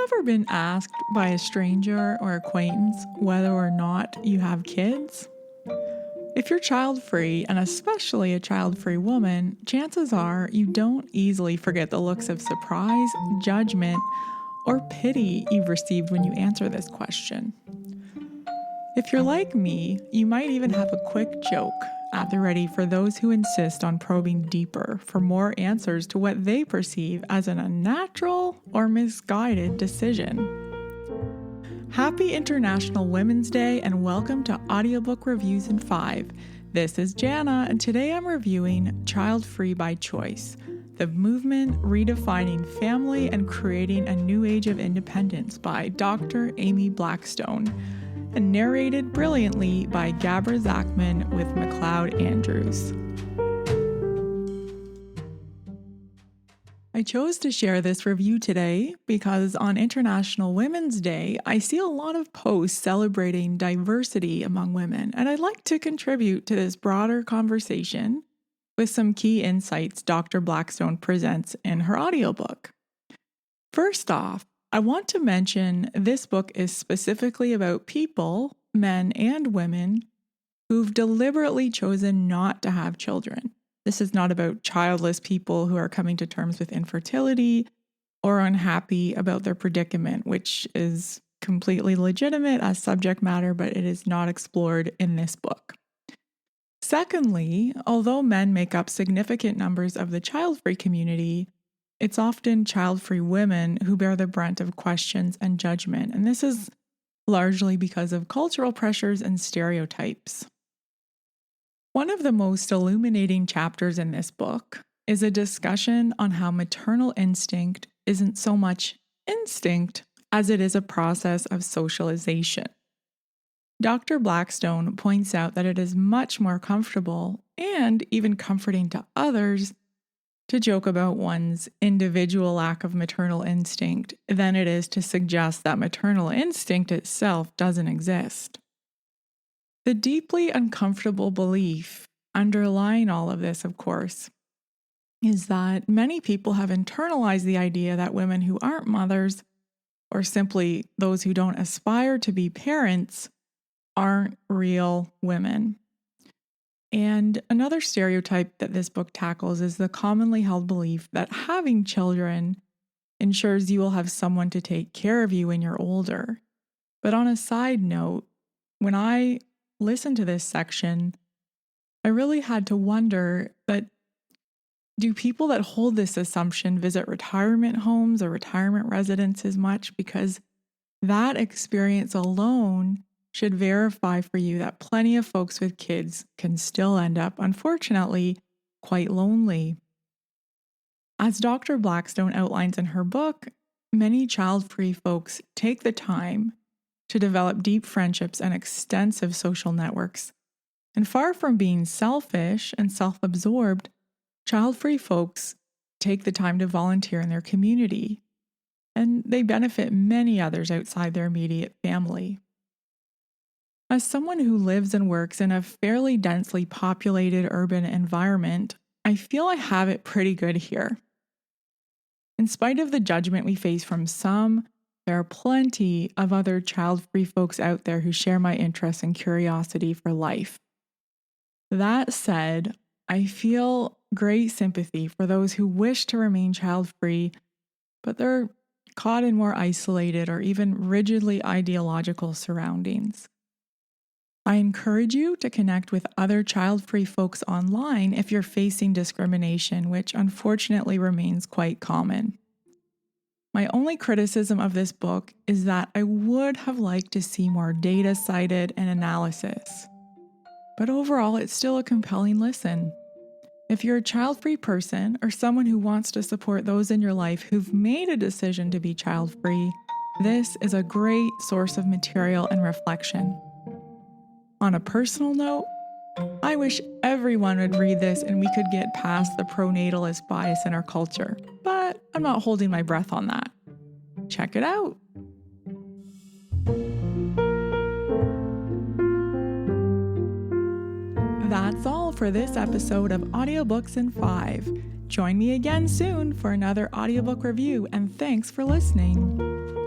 ever been asked by a stranger or acquaintance whether or not you have kids? If you're child-free, and especially a child-free woman, chances are you don't easily forget the looks of surprise, judgment, or pity you've received when you answer this question. If you're like me, you might even have a quick joke at the ready for those who insist on probing deeper for more answers to what they perceive as an unnatural or misguided decision. Happy International Women's Day and welcome to Audiobook Reviews in 5. This is Jana and today I'm reviewing Childfree by Choice, the movement redefining family and creating a new age of independence by Dr. Amy Blackstone, and narrated brilliantly by Gabra Zachman with McLeod Andrews. I chose to share this review today because on International Women's Day, I see a lot of posts celebrating diversity among women, and I'd like to contribute to this broader conversation with some key insights Dr. Blackstone presents in her audiobook. First off, I want to mention this book is specifically about people, men and women, who've deliberately chosen not to have children. This is not about childless people who are coming to terms with infertility or unhappy about their predicament, which is completely legitimate as subject matter, but it is not explored in this book. Secondly, although men make up significant numbers of the child-free community, it's often child-free women who bear the brunt of questions and judgment, and this is largely because of cultural pressures and stereotypes. One of the most illuminating chapters in this book is a discussion on how maternal instinct isn't so much instinct as it is a process of socialization. Dr. Blackstone points out that it is much more comfortable and even comforting to others to joke about one's individual lack of maternal instinct than it is to suggest that maternal instinct itself doesn't exist. The deeply uncomfortable belief underlying all of this, of course, is that many people have internalized the idea that women who aren't mothers, or simply those who don't aspire to be parents, aren't real women. And another stereotype that this book tackles is the commonly held belief that having children ensures you will have someone to take care of you when you're older. But on a side note, when I listened to this section, I really had to wonder that do people that hold this assumption visit retirement homes or retirement residences much? Because that experience alone should verify for you that plenty of folks with kids can still end up, unfortunately, quite lonely. As Dr. Blackstone outlines in her book, many child-free folks take the time to develop deep friendships and extensive social networks. And far from being selfish and self-absorbed, child-free folks take the time to volunteer in their community, and they benefit many others outside their immediate family. As someone who lives and works in a fairly densely populated urban environment, I feel I have it pretty good here. In spite of the judgment we face from some, there are plenty of other child-free folks out there who share my interest and curiosity for life. That said, I feel great sympathy for those who wish to remain child-free, but they're caught in more isolated or even rigidly ideological surroundings. I encourage you to connect with other child-free folks online if you're facing discrimination, which unfortunately remains quite common. My only criticism of this book is that I would have liked to see more data cited and analysis. But overall, it's still a compelling listen. If you're a child-free person or someone who wants to support those in your life who've made a decision to be child-free, this is a great source of material and reflection. On a personal note, I wish everyone would read this and we could get past the pronatalist bias in our culture, but I'm not holding my breath on that. Check it out. That's all for this episode of Audiobooks in 5. Join me again soon for another audiobook review, and thanks for listening.